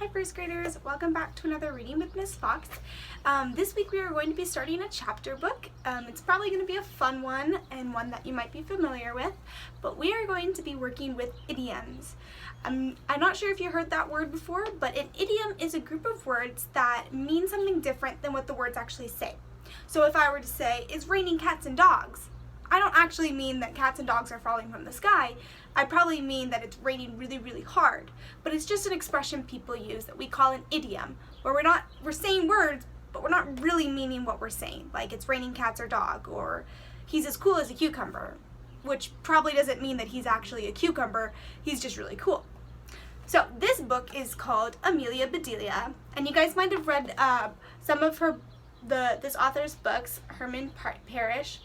Hi first graders, welcome back to another Reading with Miss Fox. This week we are going to be starting a chapter book. It's probably going to be a fun one and one that you might be familiar with, but we are going to be working with idioms. I'm not sure if you heard that word before, but an idiom is a group of words that mean something different than what the words actually say. So if I were to say, it's raining cats and dogs, I don't actually mean that cats and dogs are falling from the sky. I probably mean that it's raining really, really hard. But it's just an expression people use that we call an idiom, where we're saying words, but we're not really meaning what we're saying. Like it's raining cats or dog, or he's as cool as a cucumber, which probably doesn't mean that he's actually a cucumber, he's just really cool. So this book is called Amelia Bedelia, and you guys might have read some of this author's books, Herman Parish.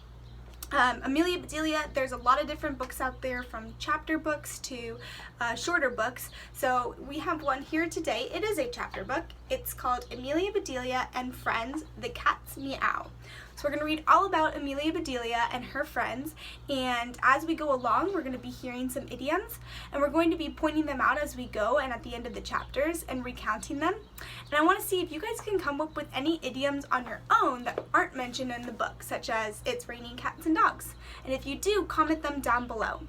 Amelia Bedelia, there's a lot of different books out there, from chapter books to shorter books. So we have one here today. It is a chapter book. It's called Amelia Bedelia and Friends, The Cat's Meow. So we're going to read all about Amelia Bedelia and her friends, and as we go along we're going to be hearing some idioms, and we're going to be pointing them out as we go and at the end of the chapters and recounting them. And I want to see if you guys can come up with any idioms on your own that aren't mentioned in the book, such as it's raining cats and dogs. And if you do, comment them down below.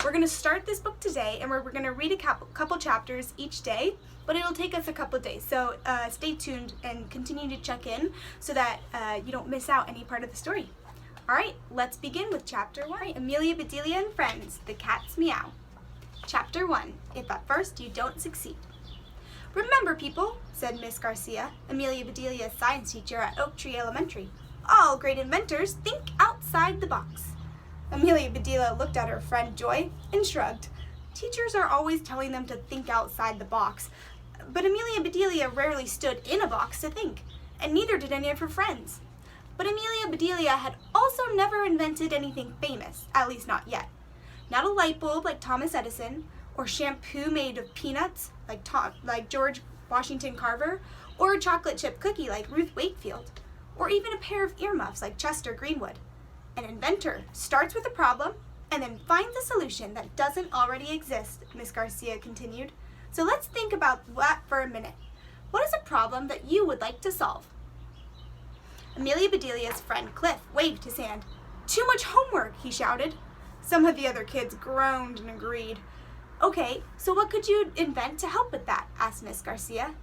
We're going to start this book today, and we're going to read a couple chapters each day, but it'll take us a couple days. So stay tuned and continue to check in so that you don't miss out any part of the story. All right, let's begin with chapter 1. Amelia Bedelia and Friends, The Cat's Meow. Chapter 1, If at First You Don't Succeed. Remember, people, said Miss Garcia, Amelia Bedelia's science teacher at Oak Tree Elementary, all great inventors think outside the box. Amelia Bedelia looked at her friend Joy and shrugged. Teachers are always telling them to think outside the box, but Amelia Bedelia rarely stood in a box to think, and neither did any of her friends. But Amelia Bedelia had also never invented anything famous, at least not yet. Not a light bulb like Thomas Edison, or shampoo made of peanuts like George Washington Carver, or a chocolate chip cookie like Ruth Wakefield, or even a pair of earmuffs like Chester Greenwood. An inventor starts with a problem and then finds a solution that doesn't already exist, Miss Garcia continued. So let's think about that for a minute. What is a problem that you would like to solve? Amelia Bedelia's friend Cliff waved his hand. Too much homework, he shouted. Some of the other kids groaned and agreed. Okay, so what could you invent to help with that? Asked Miss Garcia.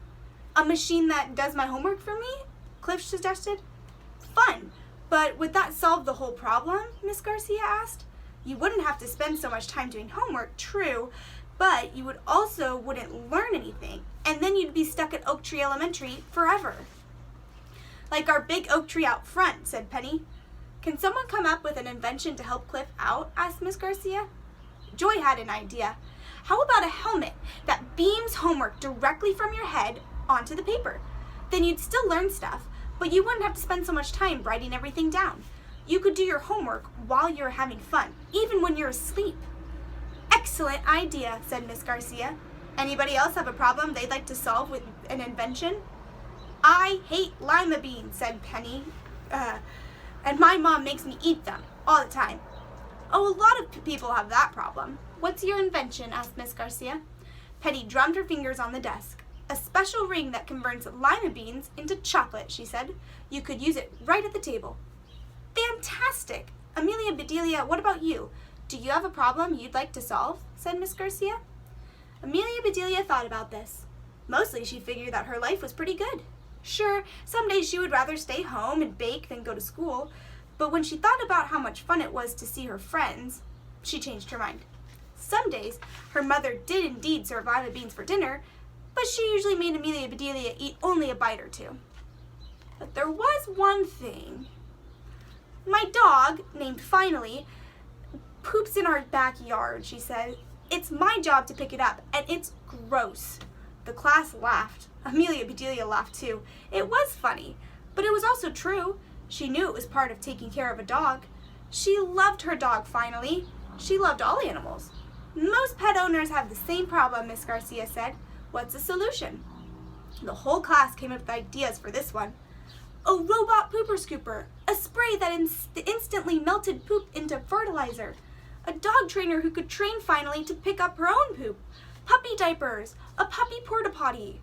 A machine that does my homework for me? Cliff suggested. Fun, but would that solve the whole problem? Miss Garcia asked. You wouldn't have to spend so much time doing homework, true, but you wouldn't learn anything, and then you'd be stuck at Oak Tree Elementary forever. Like our big oak tree out front, said Penny. Can someone come up with an invention to help Cliff out? Asked Miss Garcia. Joy had an idea. How about a helmet that beams homework directly from your head onto the paper? Then you'd still learn stuff, but you wouldn't have to spend so much time writing everything down. You could do your homework while you're having fun, even when you're asleep. Excellent idea, said Miss Garcia. Anybody else have a problem they'd like to solve with an invention? I hate lima beans, said Penny, and my mom makes me eat them all the time. Oh, a lot of people have that problem. What's your invention? Asked Miss Garcia. Penny drummed her fingers on the desk. A special ring that converts lima beans into chocolate, she said. You could use it right at the table. Fantastic! Amelia Bedelia, what about you? Do you have a problem you'd like to solve? Said Miss Garcia. Amelia Bedelia thought about this. Mostly she figured that her life was pretty good. Sure, some days she would rather stay home and bake than go to school, but when she thought about how much fun it was to see her friends, she changed her mind. Some days her mother did indeed serve lima beans for dinner, but she usually made Amelia Bedelia eat only a bite or two. But there was one thing. My dog, named Finally, poops in our backyard, she said. It's my job to pick it up, and it's gross. The class laughed. Amelia Bedelia laughed too. It was funny, but it was also true. She knew it was part of taking care of a dog. She loved her dog, Finally. She loved all animals. Most pet owners have the same problem, Miss Garcia said. What's the solution? The whole class came up with ideas for this one. A robot pooper scooper, a spray that instantly melted poop into fertilizer, a dog trainer who could train Finally to pick up her own poop, puppy diapers, a puppy porta potty.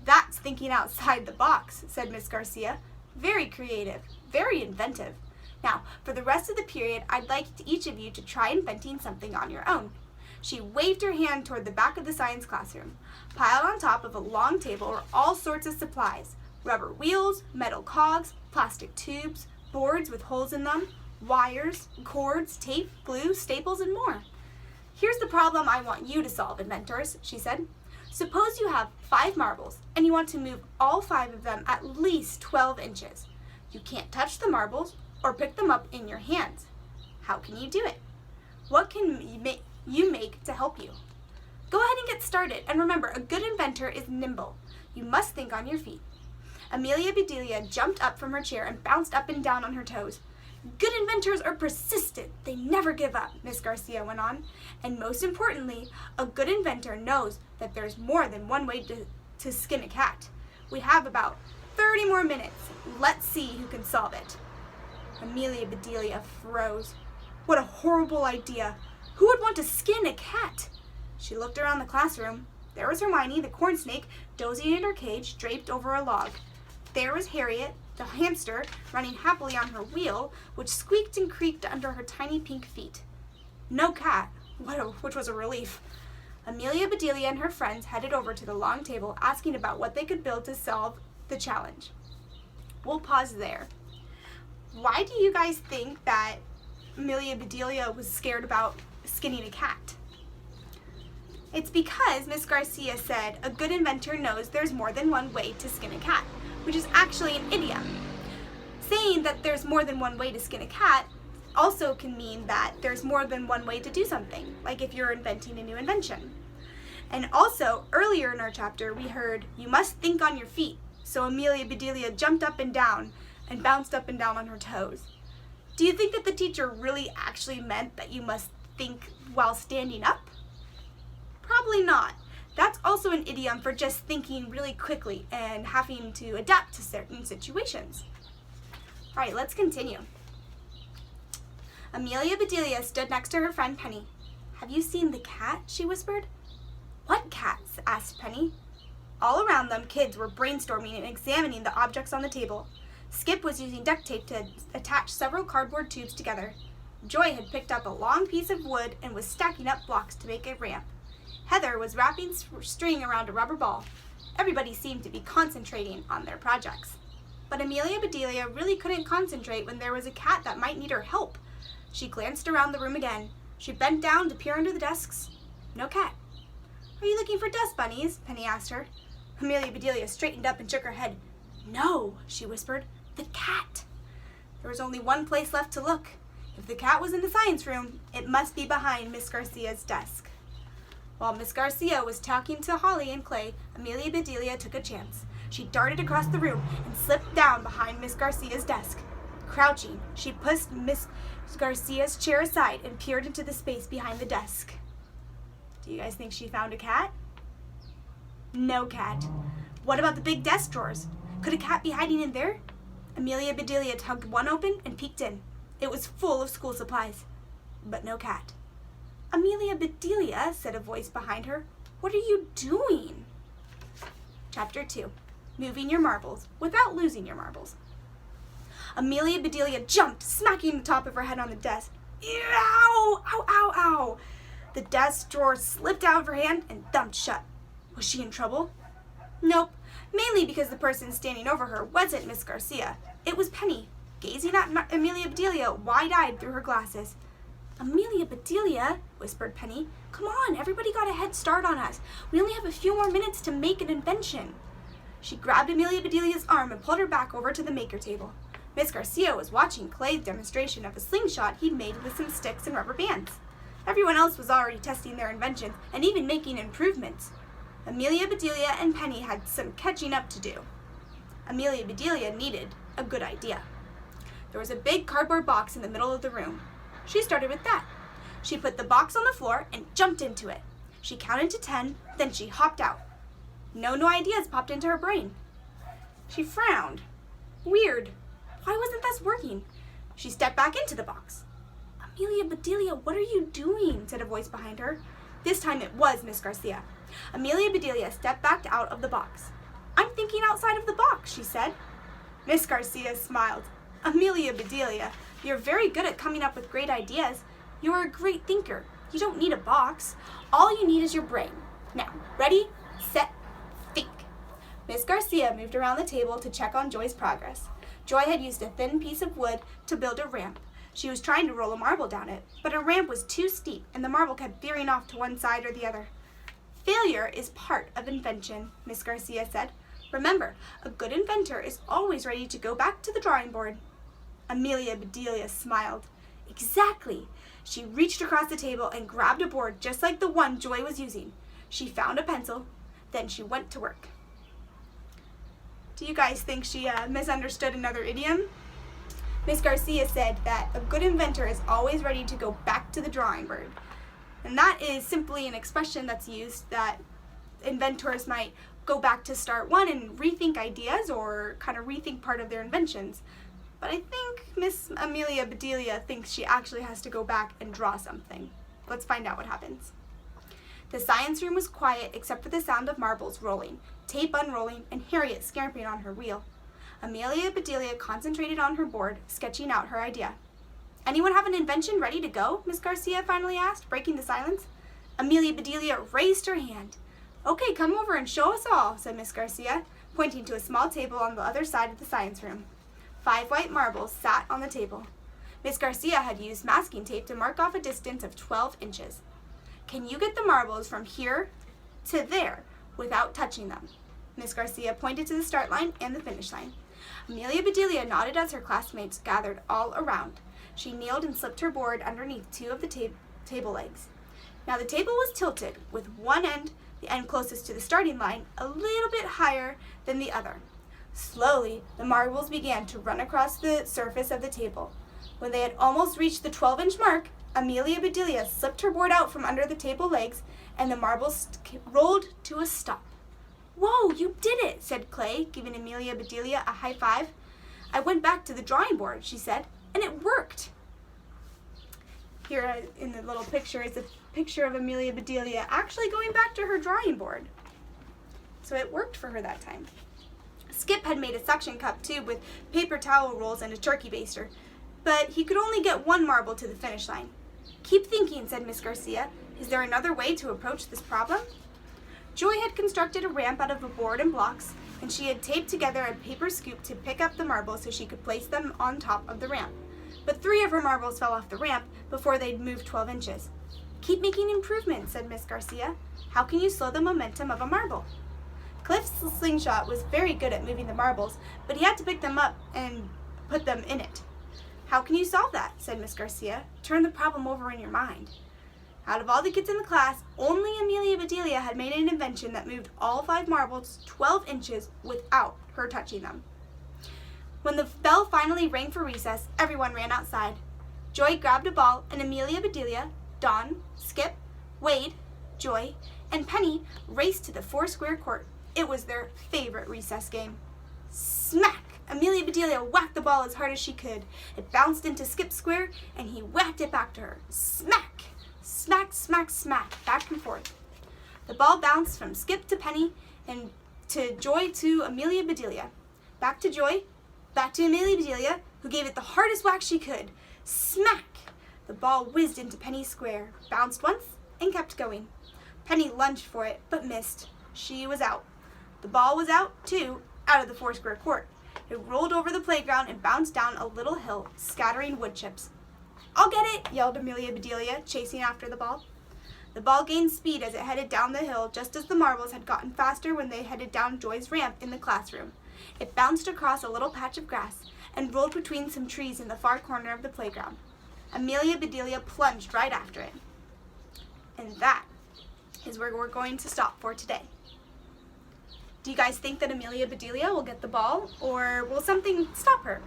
That's thinking outside the box, said Miss Garcia. Very creative, very inventive. Now, for the rest of the period, I'd like each of you to try inventing something on your own. She waved her hand toward the back of the science classroom. Piled on top of a long table were all sorts of supplies: rubber wheels, metal cogs, plastic tubes, boards with holes in them, wires, cords, tape, glue, staples, and more. Here's the problem I want you to solve, inventors, she said. Suppose you have 5 marbles and you want to move all 5 of them at least 12 inches. You can't touch the marbles or pick them up in your hands. How can you do it? What can you make to help you? Go ahead and get started, and remember, a good inventor is nimble. You must think on your feet. Amelia Bedelia jumped up from her chair and bounced up and down on her toes. Good inventors are persistent. They never give up, Miss Garcia went on. And most importantly, a good inventor knows that there's more than one way to skin a cat. We have about 30 more minutes. Let's see who can solve it. Amelia Bedelia froze. What a horrible idea. Who would want to skin a cat? She looked around the classroom. There was Hermione, the corn snake, dozing in her cage, draped over a log. There was Harriet, the hamster, running happily on her wheel, which squeaked and creaked under her tiny pink feet. No cat, which was a relief. Amelia Bedelia and her friends headed over to the long table, asking about what they could build to solve the challenge. We'll pause there. Why do you guys think that Amelia Bedelia was scared about skinning a cat? It's because Miss Garcia said a good inventor knows there's more than one way to skin a cat, which is actually an idiom. Saying that there's more than one way to skin a cat also can mean that there's more than one way to do something, like if you're inventing a new invention. And also, earlier in our chapter, we heard, you must think on your feet. So Amelia Bedelia jumped up and down and bounced up and down on her toes. Do you think that the teacher really actually meant that you must think while standing up? Probably not. That's also an idiom for just thinking really quickly and having to adapt to certain situations. All right, let's continue. Amelia Bedelia stood next to her friend Penny. Have you seen the cat? She whispered. What cats? Asked Penny. All around them, kids were brainstorming and examining the objects on the table. Skip was using duct tape to attach several cardboard tubes together. Joy had picked up a long piece of wood and was stacking up blocks to make a ramp. Heather was wrapping string around a rubber ball. Everybody seemed to be concentrating on their projects. But Amelia Bedelia really couldn't concentrate when there was a cat that might need her help. She glanced around the room again. She bent down to peer under the desks. No cat. Are you looking for dust bunnies? Penny asked her. Amelia Bedelia straightened up and shook her head. No, she whispered. The cat. There was only one place left to look. If the cat was in the science room, it must be behind Miss Garcia's desk. While Miss Garcia was talking to Holly and Clay, Amelia Bedelia took a chance. She darted across the room and slipped down behind Miss Garcia's desk. Crouching, she pushed Miss Garcia's chair aside and peered into the space behind the desk. Do you guys think she found a cat? No cat. What about the big desk drawers? Could a cat be hiding in there? Amelia Bedelia tugged one open and peeked in. It was full of school supplies, but no cat. Amelia Bedelia, said a voice behind her. What are you doing? Chapter 2. Moving your marbles without losing your marbles. Amelia Bedelia jumped, smacking the top of her head on the desk. Ow! Ow, ow, ow! The desk drawer slipped out of her hand and thumped shut. Was she in trouble? Nope, mainly because the person standing over her wasn't Miss Garcia. It was Penny, gazing at Amelia Bedelia wide-eyed through her glasses. Amelia Bedelia, whispered Penny. Come on, everybody got a head start on us. We only have a few more minutes to make an invention. She grabbed Amelia Bedelia's arm and pulled her back over to the maker table. Miss Garcia was watching Clay's demonstration of a slingshot he'd made with some sticks and rubber bands. Everyone else was already testing their inventions and even making improvements. Amelia Bedelia and Penny had some catching up to do. Amelia Bedelia needed a good idea. There was a big cardboard box in the middle of the room. She started with that. She put the box on the floor and jumped into it. She counted to 10, then she hopped out. No new ideas popped into her brain. She frowned. Weird. Why wasn't this working? She stepped back into the box. Amelia Bedelia, what are you doing? Said a voice behind her. This time it was Miss Garcia. Amelia Bedelia stepped back out of the box. I'm thinking outside of the box, she said. Miss Garcia smiled. Amelia Bedelia, you're very good at coming up with great ideas. You're a great thinker. You don't need a box. All you need is your brain. Now, ready, set, think. Miss Garcia moved around the table to check on Joy's progress. Joy had used a thin piece of wood to build a ramp. She was trying to roll a marble down it, but her ramp was too steep and the marble kept veering off to one side or the other. Failure is part of invention, Miss Garcia said. Remember, a good inventor is always ready to go back to the drawing board. Amelia Bedelia smiled. Exactly. She reached across the table and grabbed a board just like the one Joy was using. She found a pencil, then she went to work. Do you guys think she misunderstood another idiom? Miss Garcia said that a good inventor is always ready to go back to the drawing board. And that is simply an expression that's used that inventors might go back to start one and rethink ideas or kind of rethink part of their inventions. But I think Miss Amelia Bedelia thinks she actually has to go back and draw something. Let's find out what happens. The science room was quiet except for the sound of marbles rolling, tape unrolling, and Harriet scampering on her wheel. Amelia Bedelia concentrated on her board, sketching out her idea. Anyone have an invention ready to go? Miss Garcia finally asked, breaking the silence. Amelia Bedelia raised her hand. Okay, come over and show us all, said Miss Garcia, pointing to a small table on the other side of the science room. 5 white marbles sat on the table. Miss Garcia had used masking tape to mark off a distance of 12 inches. Can you get the marbles from here to there without touching them? Miss Garcia pointed to the start line and the finish line. Amelia Bedelia nodded as her classmates gathered all around. She kneeled and slipped her board underneath 2 of the table legs. Now the table was tilted, with one end, the end closest to the starting line, a little bit higher than the other. Slowly, the marbles began to run across the surface of the table. When they had almost reached the 12-inch mark, Amelia Bedelia slipped her board out from under the table legs, and the marbles rolled to a stop. Whoa, you did it, said Clay, giving Amelia Bedelia a high five. I went back to the drawing board, she said, and it worked. Here in the little picture is a picture of Amelia Bedelia actually going back to her drawing board. So it worked for her that time. Skip had made a suction cup tube with paper towel rolls and a turkey baster, but he could only get 1 marble to the finish line. Keep thinking, said Miss Garcia. Is there another way to approach this problem? Joy had constructed a ramp out of a board and blocks, and she had taped together a paper scoop to pick up the marbles so she could place them on top of the ramp. But 3 of her marbles fell off the ramp before they'd moved 12 inches. Keep making improvements, said Miss Garcia. How can you slow the momentum of a marble? Cliff's slingshot was very good at moving the marbles, but he had to pick them up and put them in it. How can you solve that? Said Miss Garcia. Turn the problem over in your mind. Out of all the kids in the class, only Amelia Bedelia had made an invention that moved all 5 marbles 12 inches without her touching them. When the bell finally rang for recess, everyone ran outside. Joy grabbed a ball, and Amelia Bedelia, Dawn, Skip, Wade, Joy, and Penny raced to the 4-square court. It was their favorite recess game. Smack! Amelia Bedelia whacked the ball as hard as she could. It bounced into Skip's square, and he whacked it back to her. Smack! Smack, smack, smack, back and forth. The ball bounced from Skip to Penny, and to Joy to Amelia Bedelia. Back to Joy, back to Amelia Bedelia, who gave it the hardest whack she could. Smack! The ball whizzed into Penny's square, bounced once, and kept going. Penny lunged for it, but missed. She was out. The ball was out, too, out of the 4-square court. It rolled over the playground and bounced down a little hill, scattering wood chips. I'll get it, yelled Amelia Bedelia, chasing after the ball. The ball gained speed as it headed down the hill, just as the marbles had gotten faster when they headed down Joy's ramp in the classroom. It bounced across a little patch of grass and rolled between some trees in the far corner of the playground. Amelia Bedelia plunged right after it. And that is where we're going to stop for today. Do you guys think that Amelia Bedelia will get the ball, or will something stop her?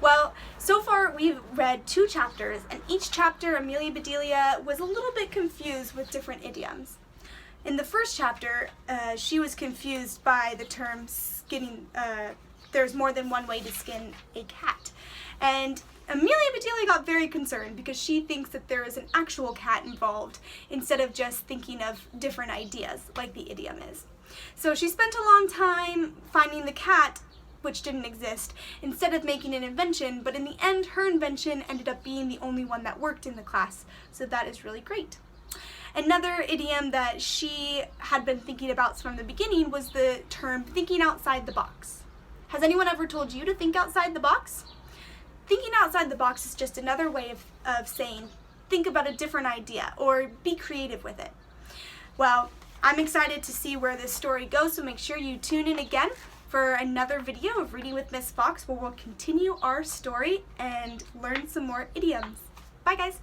Well, so far we've read 2 chapters, and each chapter Amelia Bedelia was a little bit confused with different idioms. In the first chapter, she was confused by the term skinning, there's more than one way to skin a cat. And Amelia Bedelia got very concerned because she thinks that there is an actual cat involved instead of just thinking of different ideas like the idiom is. So she spent a long time finding the cat, which didn't exist, instead of making an invention, but in the end her invention ended up being the only one that worked in the class. So that is really great. Another idiom that she had been thinking about from the beginning was the term thinking outside the box. Has anyone ever told you to think outside the box? Thinking outside the box is just another way of saying think about a different idea or be creative with it. Well, I'm excited to see where this story goes, so make sure you tune in again for another video of Reading with Miss Fox, where we'll continue our story and learn some more idioms. Bye guys!